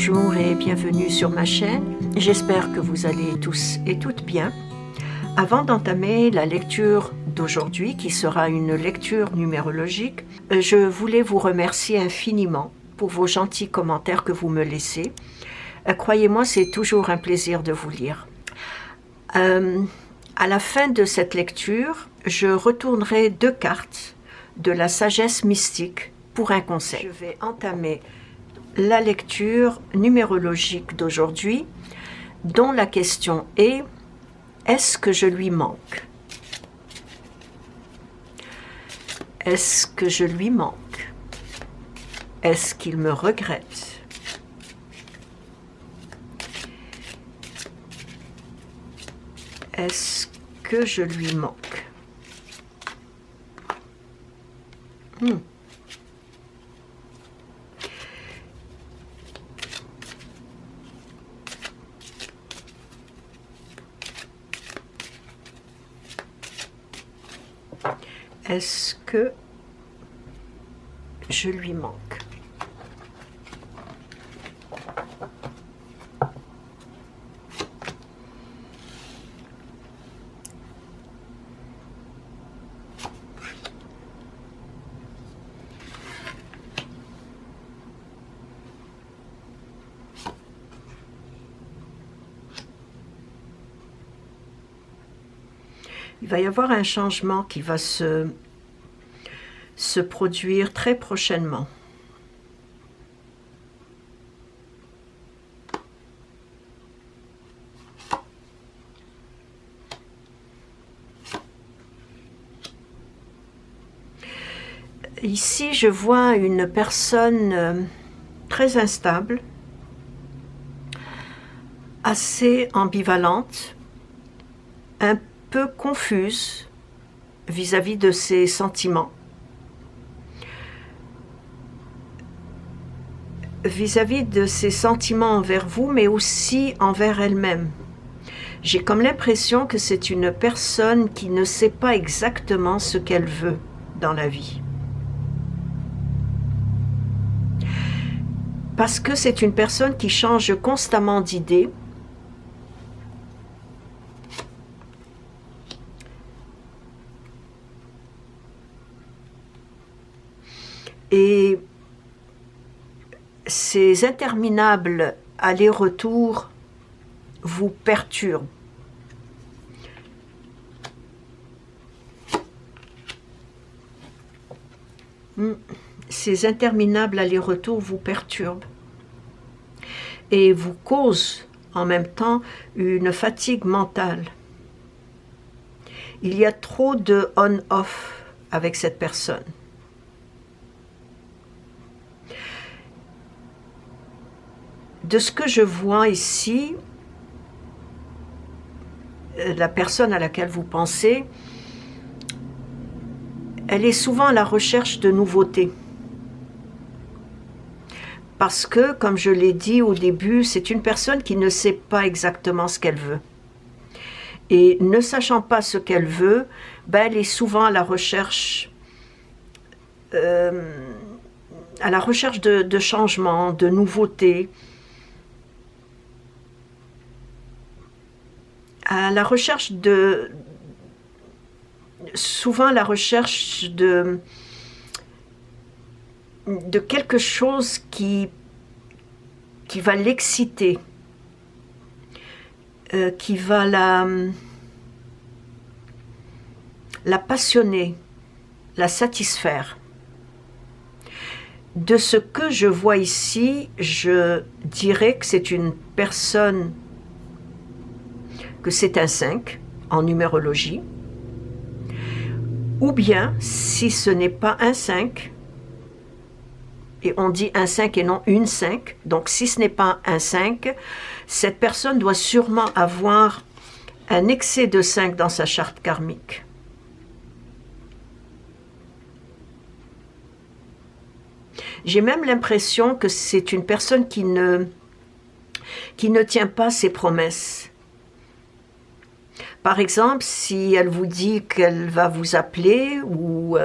Bonjour et bienvenue sur ma chaîne. J'espère que vous allez tous et toutes bien. Avant d'entamer la lecture d'aujourd'hui, qui sera une lecture numérologique, je voulais vous remercier infiniment pour vos gentils commentaires que vous me laissez. Croyez-moi, c'est toujours un plaisir de vous lire. À la fin de cette lecture, je retournerai 2 cartes de la sagesse mystique pour un conseil. Je vais entamer la lecture numérologique d'aujourd'hui, dont la question est: est-ce que je lui manque? Est-ce que je lui manque? Est-ce qu'il me regrette? Est-ce que je lui manque? Est-ce que je lui manque? Il va y avoir un changement qui va se produire très prochainement. Ici, je vois une personne très instable, assez ambivalente, un peu confuse vis-à-vis de ses sentiments, envers vous, mais aussi envers elle-même. J'ai comme l'impression que c'est une personne qui ne sait pas exactement ce qu'elle veut dans la vie. Parce que c'est une personne qui change constamment d'idée. Et ces interminables allers-retours vous perturbent. Ces interminables allers-retours vous perturbent et vous causent en même temps une fatigue mentale. Il y a trop de on-off avec cette personne. De ce que je vois ici, la personne à laquelle vous pensez, elle est souvent à la recherche de nouveautés. Parce que, comme je l'ai dit au début, c'est une personne qui ne sait pas exactement ce qu'elle veut. Et ne sachant pas ce qu'elle veut, elle est souvent à la recherche de changements, de nouveautés, souvent à la recherche de quelque chose qui va l'exciter, qui va la passionner, la satisfaire. De ce que je vois ici, je dirais que c'est une personne, que c'est un 5 en numérologie, ou bien, si ce n'est pas un 5, et on dit un 5 et non une 5, donc si ce n'est pas un 5, cette personne doit sûrement avoir un excès de 5 dans sa charte karmique. J'ai même l'impression que c'est une personne qui ne tient pas ses promesses. Par exemple, si elle vous dit qu'elle va vous appeler ou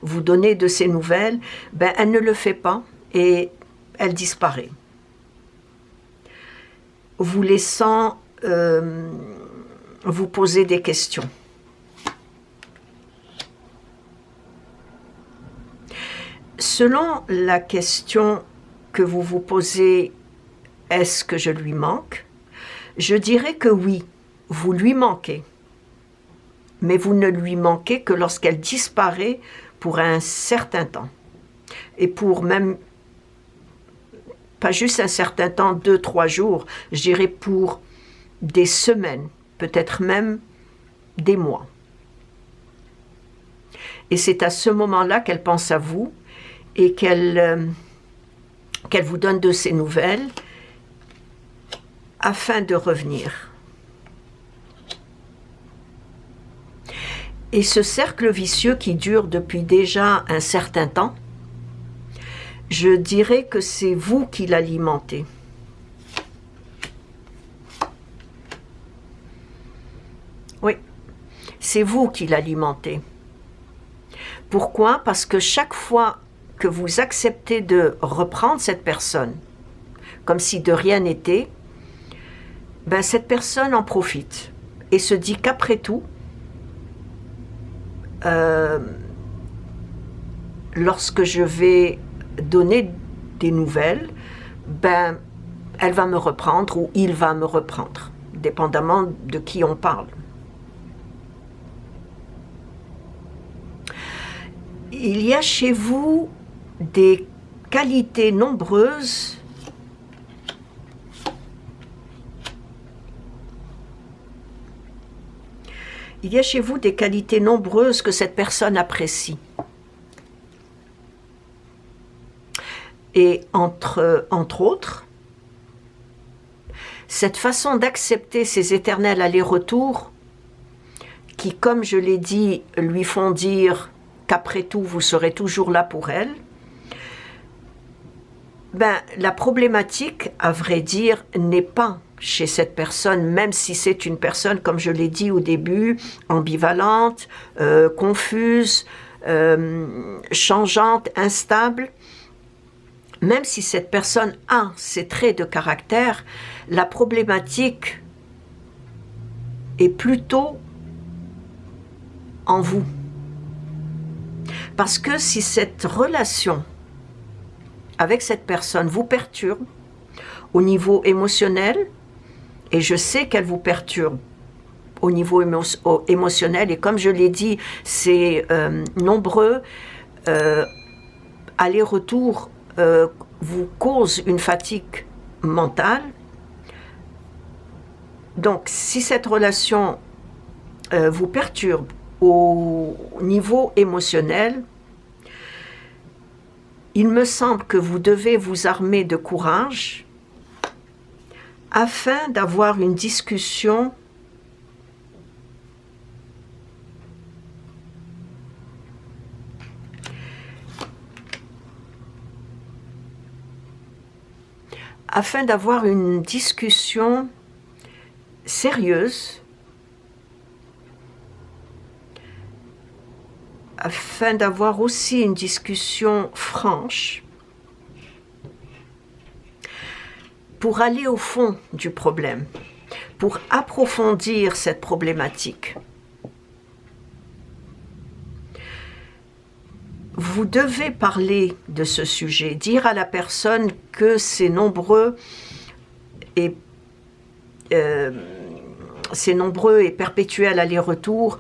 vous donner de ses nouvelles, elle ne le fait pas et elle disparaît. vous laissant vous poser des questions. Selon la question que vous vous posez, est-ce que je lui manque? Je dirais que oui, vous lui manquez. Mais vous ne lui manquez que lorsqu'elle disparaît pour un certain temps. Et pour même, pas juste un certain temps, 2-3 jours, je dirais pour des semaines, peut-être même des mois. Et c'est à ce moment-là qu'elle pense à vous et qu'elle vous donne de ses nouvelles afin de revenir. Et ce cercle vicieux qui dure depuis déjà un certain temps, je dirais que c'est vous qui l'alimentez. Oui, c'est vous qui l'alimentez. Pourquoi? Parce que chaque fois que vous acceptez de reprendre cette personne, comme si de rien n'était, ben cette personne en profite et se dit qu'après tout, lorsque je vais donner des nouvelles, ben, elle va me reprendre ou il va me reprendre, dépendamment de qui on parle. Il y a chez vous des qualités nombreuses que cette personne apprécie. Et entre autres, cette façon d'accepter ces éternels allers-retours qui, comme je l'ai dit, lui font dire qu'après tout, vous serez toujours là pour elle, ben, la problématique, à vrai dire, n'est pas chez cette personne, même si c'est une personne, comme je l'ai dit au début, ambivalente, confuse, changeante, instable. Même si cette personne a ces traits de caractère, la problématique est plutôt en vous. Parce que si cette relation avec cette personne vous perturbe au niveau émotionnel, et je sais qu'elle vous perturbe au niveau émotionnel, et comme je l'ai dit, c'est nombreux allers-retours vous causent une fatigue mentale. Donc, si cette relation vous perturbe au niveau émotionnel, il me semble que vous devez vous armer de courage afin d'avoir une discussion sérieuse, afin d'avoir aussi une discussion franche, pour aller au fond du problème, pour approfondir cette problématique. Vous devez parler de ce sujet, dire à la personne que ces nombreux et perpétuels allers-retours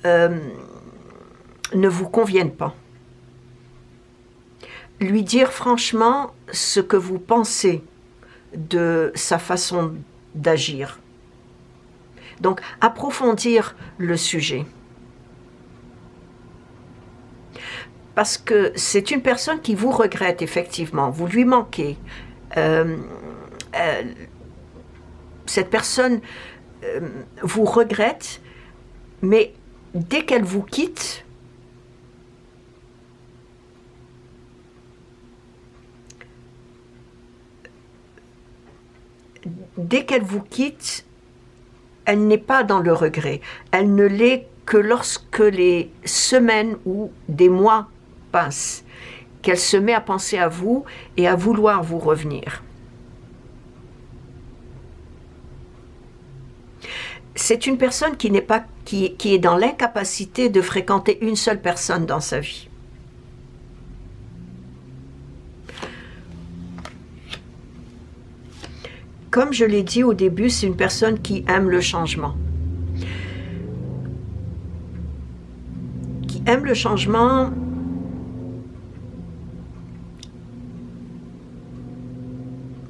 ne vous conviennent pas. Lui dire franchement ce que vous pensez de sa façon d'agir. Donc, approfondir le sujet. Parce que c'est une personne qui vous regrette, effectivement. Vous lui manquez. Cette personne vous regrette, mais dès qu'elle vous quitte, elle n'est pas dans le regret. Elle ne l'est que lorsque les semaines ou des mois passent, qu'elle se met à penser à vous et à vouloir vous revenir. c'est une personne qui est dans l'incapacité de fréquenter une seule personne dans sa vie. Comme je l'ai dit au début, c'est une personne qui aime le changement. Qui aime le changement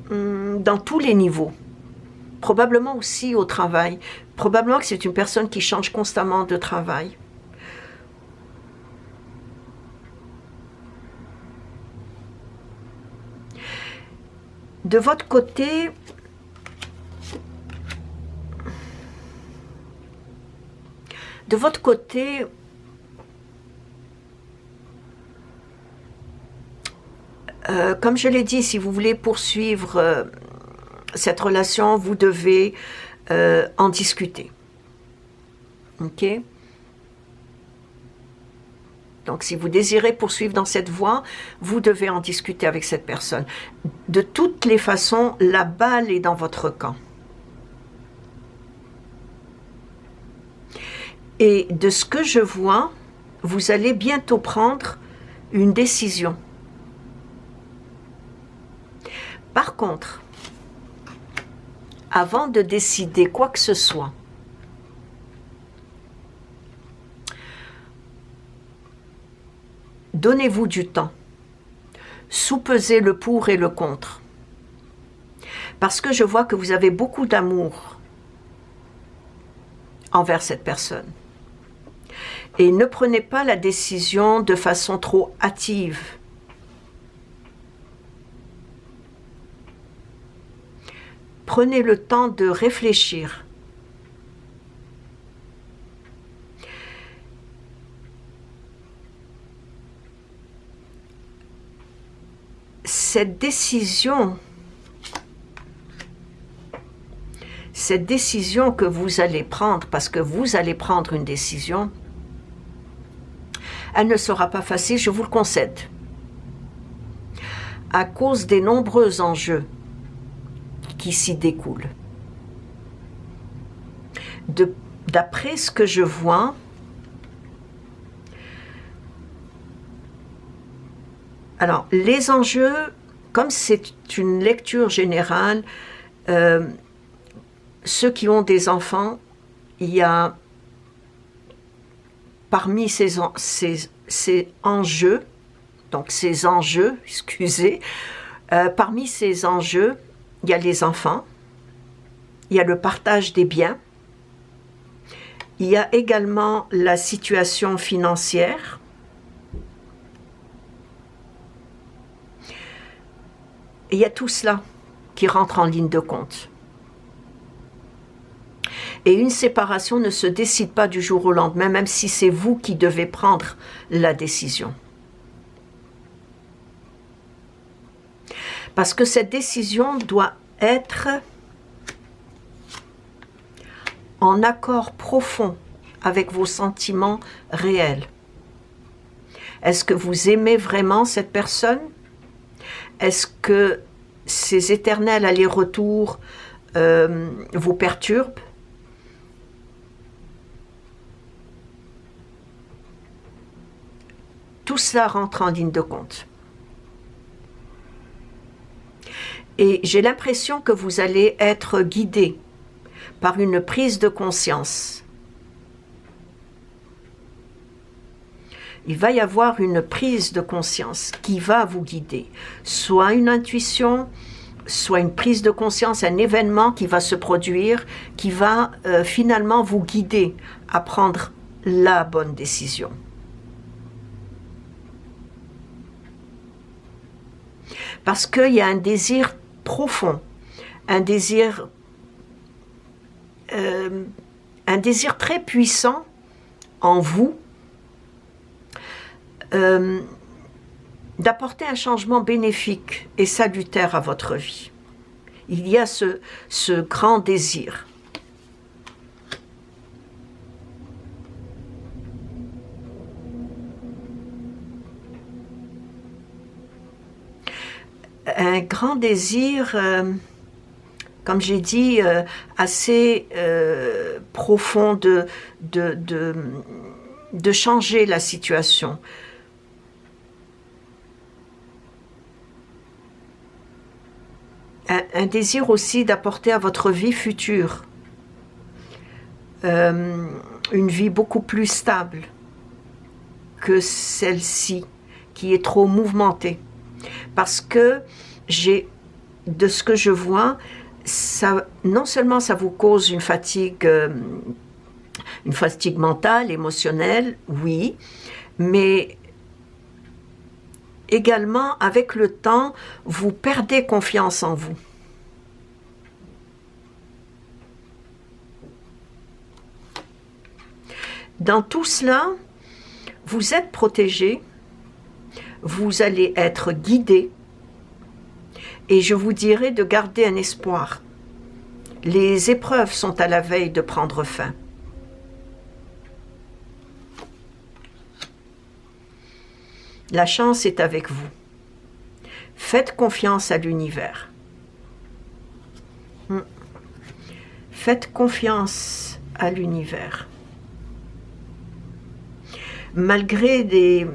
dans tous les niveaux. Probablement aussi au travail. Probablement que c'est une personne qui change constamment de travail. De votre côté, comme je l'ai dit, si vous voulez poursuivre cette relation, vous devez en discuter. Ok? Donc, si vous désirez poursuivre dans cette voie, vous devez en discuter avec cette personne. De toutes les façons, la balle est dans votre camp. Et de ce que je vois, vous allez bientôt prendre une décision. Par contre, avant de décider quoi que ce soit, donnez-vous du temps. Soupesez le pour et le contre. Parce que je vois que vous avez beaucoup d'amour envers cette personne. Et ne prenez pas la décision de façon trop hâtive. Prenez le temps de réfléchir. Cette décision que vous allez prendre, parce que vous allez prendre une décision, elle ne sera pas facile, je vous le concède. À cause des nombreux enjeux qui s'y découlent. D'après ce que je vois, alors les enjeux, comme c'est une lecture générale, ceux qui ont des enfants, il y a parmi ces enjeux, parmi ces enjeux, il y a les enfants, il y a le partage des biens, il y a également la situation financière, et il y a tout cela qui rentre en ligne de compte. Et une séparation ne se décide pas du jour au lendemain, même si c'est vous qui devez prendre la décision. Parce que cette décision doit être en accord profond avec vos sentiments réels. Est-ce que vous aimez vraiment cette personne? Est-ce que ces éternels allers-retours vous perturbent? Tout cela rentre en ligne de compte. Et j'ai l'impression que vous allez être guidé par une prise de conscience. Il va y avoir une prise de conscience qui va vous guider. Soit une intuition, soit une prise de conscience, un événement qui va se produire, qui va finalement vous guider à prendre la bonne décision. Parce qu'il y a un désir profond, un désir très puissant en vous d'apporter un changement bénéfique et salutaire à votre vie. Il y a ce grand désir. Un grand désir, comme j'ai dit, assez profond de changer la situation. Un désir aussi d'apporter à votre vie future une vie beaucoup plus stable que celle-ci, qui est trop mouvementée. Parce que de ce que je vois, non seulement ça vous cause une fatigue mentale, émotionnelle, oui, mais également, avec le temps, vous perdez confiance en vous. Dans tout cela, vous êtes protégé, vous allez être guidé, et je vous dirai de garder un espoir. Les épreuves sont à la veille de prendre fin. La chance est avec vous. Faites confiance à l'univers. Faites confiance à l'univers. Malgré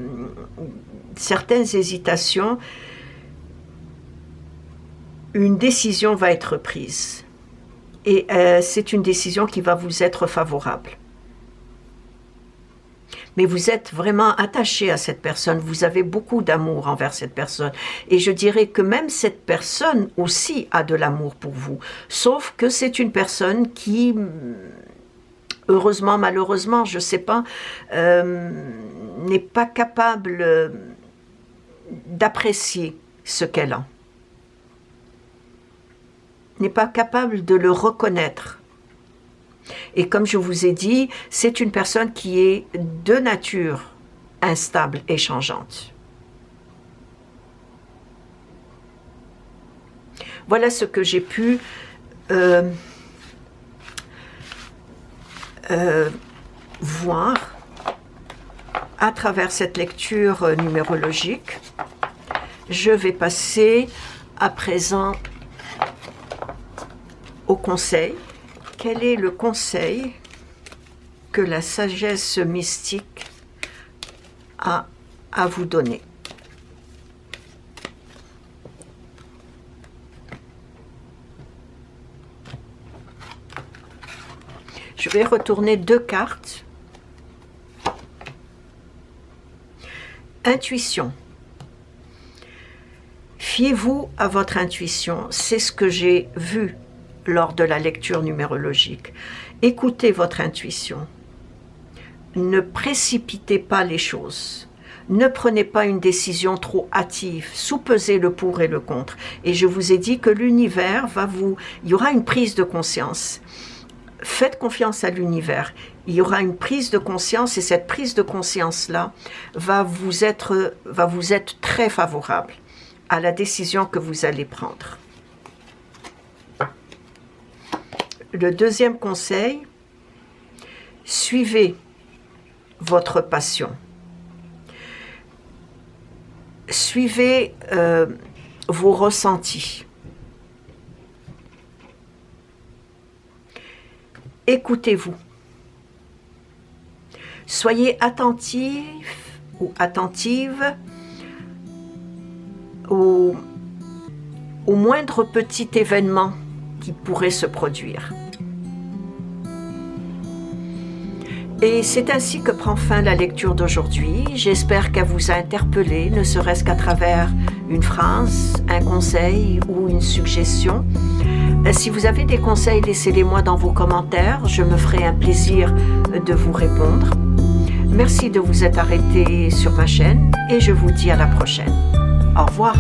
certaines hésitations, une décision va être prise. Et c'est une décision qui va vous être favorable. Mais vous êtes vraiment attaché à cette personne, vous avez beaucoup d'amour envers cette personne. Et je dirais que même cette personne aussi a de l'amour pour vous. Sauf que c'est une personne qui, heureusement, malheureusement, je ne sais pas, n'est pas capable d'apprécier ce qu'elle a. N'est pas capable de le reconnaître. Et comme je vous ai dit, c'est une personne qui est de nature instable et changeante. Voilà ce que j'ai pu voir à travers cette lecture numérologique. Je vais passer à présent au conseil. Quel est le conseil que la sagesse mystique a à vous donner? Je vais retourner 2 cartes. Intuition. Fiez-vous à votre intuition, c'est ce que j'ai vu lors de la lecture numérologique. Écoutez votre intuition. Ne précipitez pas les choses. Ne prenez pas une décision trop hâtive. Soupesez le pour et le contre. Et je vous ai dit que l'univers il y aura une prise de conscience. Faites confiance à l'univers. Il y aura une prise de conscience et cette prise de conscience-là va vous être très favorable à la décision que vous allez prendre. Le deuxième conseil, suivez votre passion. Suivez vos ressentis. Écoutez-vous. Soyez attentif ou attentive au moindre petit événement qui pourrait se produire. Et c'est ainsi que prend fin la lecture d'aujourd'hui. J'espère qu'elle vous a interpellé, ne serait-ce qu'à travers une phrase, un conseil ou une suggestion. Si vous avez des conseils, laissez-les-moi dans vos commentaires. Je me ferai un plaisir de vous répondre. Merci de vous être arrêté sur ma chaîne et je vous dis à la prochaine. Au revoir.